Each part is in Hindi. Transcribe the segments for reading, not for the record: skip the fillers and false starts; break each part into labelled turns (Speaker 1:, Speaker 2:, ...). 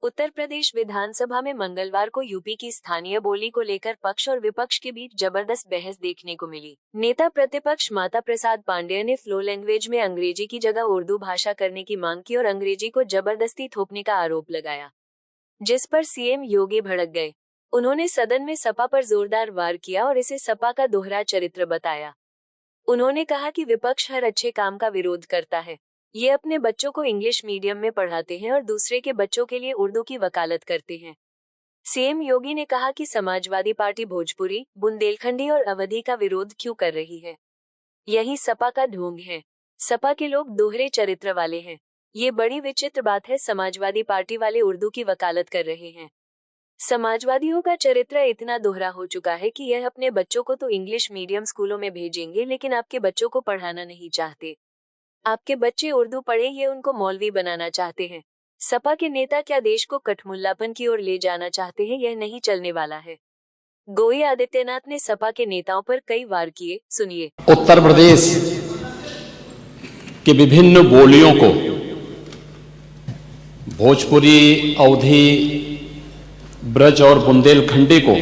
Speaker 1: उत्तर प्रदेश विधानसभा में मंगलवार को यूपी की स्थानीय बोली को लेकर पक्ष और विपक्ष के बीच जबरदस्त बहस देखने को मिली। नेता प्रतिपक्ष माता प्रसाद पांडेय ने फ्लो लैंग्वेज में अंग्रेजी की जगह उर्दू भाषा करने की मांग की और अंग्रेजी को जबरदस्ती थोपने का आरोप लगाया, जिस पर सीएम योगी भड़क गए। उन्होंने सदन में सपा पर जोरदार वार किया और इसे सपा का दोहरा चरित्र बताया। उन्होंने कहा कि विपक्ष हर अच्छे काम का विरोध करता है। ये अपने बच्चों को इंग्लिश मीडियम में पढ़ाते हैं और दूसरे के बच्चों के लिए उर्दू की वकालत करते हैं। सीएम योगी ने कहा कि समाजवादी पार्टी भोजपुरी, बुंदेलखंडी और अवधी का विरोध क्यों कर रही है। यही सपा का ढोंग है। सपा के लोग दोहरे चरित्र वाले हैं। ये बड़ी विचित्र बात है। समाजवादी पार्टी वाले उर्दू की वकालत कर रहे हैं। समाजवादियों का चरित्र इतना दोहरा हो चुका है कि यह अपने बच्चों को तो इंग्लिश मीडियम स्कूलों में भेजेंगे, लेकिन आपके बच्चों को पढ़ाना नहीं चाहते। आपके बच्चे उर्दू पढ़े, ये उनको मौलवी बनाना चाहते हैं। सपा के नेता क्या देश को कठमुल्लापन की ओर ले जाना चाहते हैं? यह नहीं चलने वाला है। योगी आदित्यनाथ ने सपा के नेताओं पर कई वार किए, सुनिए।
Speaker 2: उत्तर प्रदेश के विभिन्न बोलियों को, भोजपुरी, अवधी, ब्रज और बुंदेलखंडी को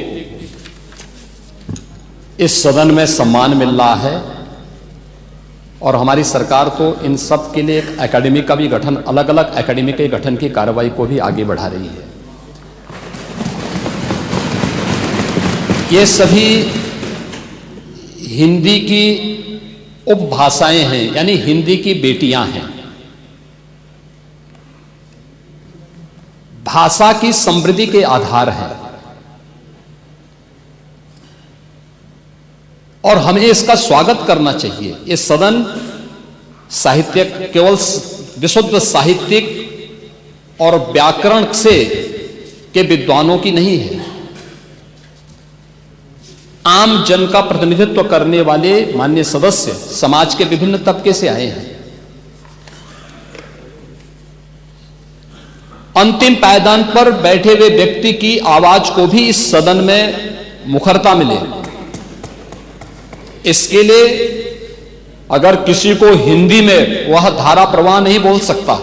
Speaker 2: इस सदन में सम्मान मिल रहा है और हमारी सरकार तो इन सब के लिए एक एकेडमी का भी गठन, अलग अलग एकेडमी के गठन की कार्रवाई को भी आगे बढ़ा रही है। ये सभी हिंदी की उपभाषाएं हैं, यानी हिंदी की बेटियां हैं। भाषा की समृद्धि के आधार है और हमें इसका स्वागत करना चाहिए। ये सदन साहित्य केवल विशुद्ध साहित्यिक और व्याकरण से के विद्वानों की नहीं है। आम जन का प्रतिनिधित्व करने वाले माननीय सदस्य समाज के विभिन्न तबके से आए हैं। अंतिम पायदान पर बैठे हुए व्यक्ति की आवाज को भी इस सदन में मुखरता मिले, इसके लिए अगर किसी को हिंदी में वह धारा प्रवाह नहीं बोल सकता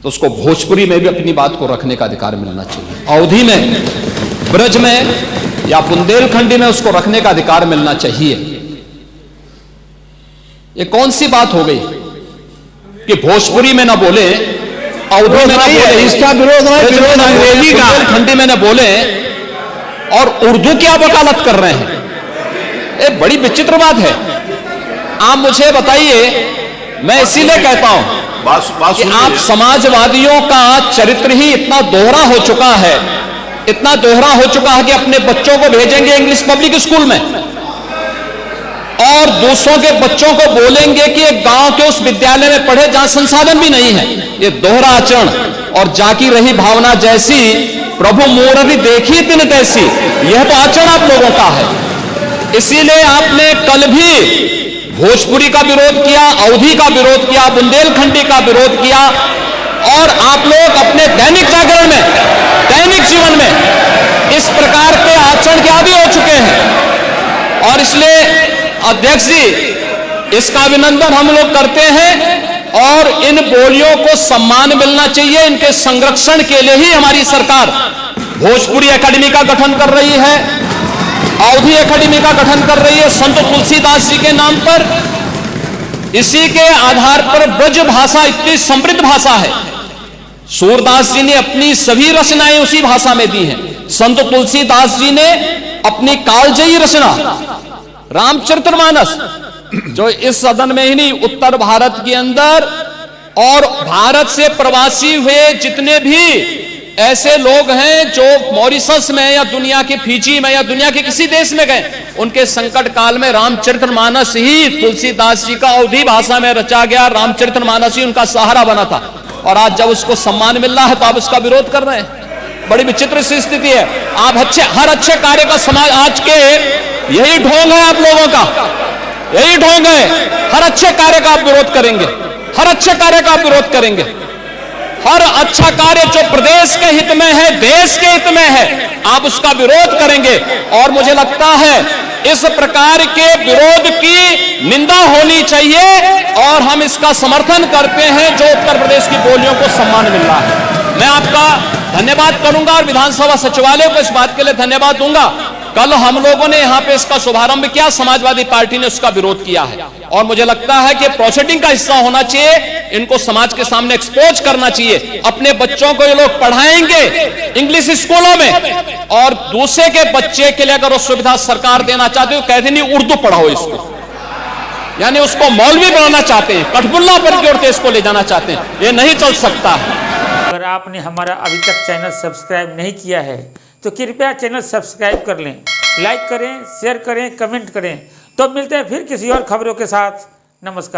Speaker 2: तो उसको भोजपुरी में भी अपनी बात को रखने का अधिकार मिलना चाहिए। अवधी में, ब्रज में या बुंदेलखंडी में उसको रखने का अधिकार मिलना चाहिए। ये कौन सी बात हो गई कि भोजपुरी में ना बोले, अवधी में ना बोले,
Speaker 3: इसका विरोध अंग्रेजी का,
Speaker 2: बुंदेलखंडी में ना बोले और उर्दू की वकालत कर रहे हैं। ये बड़ी विचित्र बात है। आप मुझे बताइए, मैं इसीलिए कहता हूं कि आप समाजवादियों का चरित्र ही इतना दोहरा हो चुका है, इतना दोहरा हो चुका है कि अपने बच्चों को भेजेंगे इंग्लिश पब्लिक स्कूल में और दूसरों के बच्चों को बोलेंगे कि एक गांव के उस विद्यालय में पढ़े जहां संसाधन भी नहीं है। ये दोहरा आचरण और जाकी रही भावना जैसी प्रभु मोररी देखी तिन तैसी, यह तो आचरण आप लोगों का है। इसीलिए आपने कल भी भोजपुरी का विरोध किया, अवधी का विरोध किया, बुंदेलखंडी का विरोध किया और आप लोग अपने दैनिक जागरण में, दैनिक जीवन में इस प्रकार के आचरण के आदी हो चुके हैं। और इसलिए अध्यक्ष जी, इसका अभिनंदन हम लोग करते हैं और इन बोलियों को सम्मान मिलना चाहिए। इनके संरक्षण के लिए ही हमारी सरकार भोजपुरी एकेडमी का गठन कर रही है, अवधी एकेडमी का गठन कर रही है संत तुलसीदास जी के नाम पर। इसी के आधार पर ब्रज भाषा इतनी समृद्ध भाषा है। सूरदास जी ने अपनी सभी रचनाएं उसी भाषा में दी हैं। संत तुलसीदास जी ने अपनी कालजयी रचना रामचरितमानस, जो इस सदन में ही नहीं, उत्तर भारत के अंदर और भारत से प्रवासी हुए जितने भी ऐसे लोग हैं जो मॉरिशस में या दुनिया के फिजी में या दुनिया के किसी देश में गए, उनके संकट काल में रामचरितमानस ही तुलसीदास जी का अवधी भाषा में रचा गया, रामचरितमानस ही उनका सहारा बना था। और आज जब उसको सम्मान मिल रहा है तो आप उसका विरोध कर रहे हैं। बड़ी विचित्र सी स्थिति है। आप हर अच्छे कार्य का समाज, आज के यही ढोंग है आप लोगों का, यही ढोंग है। हर अच्छे कार्य का आप विरोध करेंगे, हर अच्छे कार्य का आप विरोध करेंगे। हर अच्छा कार्य जो प्रदेश के हित में है, देश के हित में है, आप उसका विरोध करेंगे। और मुझे लगता है इस प्रकार के विरोध की निंदा होनी चाहिए और हम इसका समर्थन करते हैं जो उत्तर प्रदेश की बोलियों को सम्मान मिल रहा है। मैं आपका धन्यवाद करूंगा और विधानसभा सचिवालय को इस बात के लिए धन्यवाद दूंगा। कल हम लोगों ने यहां पे इसका शुभारंभ किया, समाजवादी पार्टी ने उसका विरोध किया है और मुझे लगता है कि प्रोसीडिंग का हिस्सा होना चाहिए। इनको समाज के सामने एक्सपोज करना चाहिए। अपने बच्चों को ये लोग पढ़ाएंगे इंग्लिश स्कूलों में और दूसरे के बच्चे के लिए अगर वो सुविधा सरकार देना चाहते हो, कहते नहीं उर्दू पढ़ाओ इसको, यानी उसको मौलवी बनाना चाहते हैं, कठपुल्ला पर की ओर देश को ले जाना चाहते हैं। ये नहीं चल सकता है।
Speaker 4: अगर आपने हमारा अभी तक चैनल सब्सक्राइब नहीं किया है तो कृपया चैनल सब्सक्राइब कर लें, लाइक करें, शेयर करें, कमेंट करें। तो मिलते हैं फिर किसी और खबरों के साथ। नमस्कार।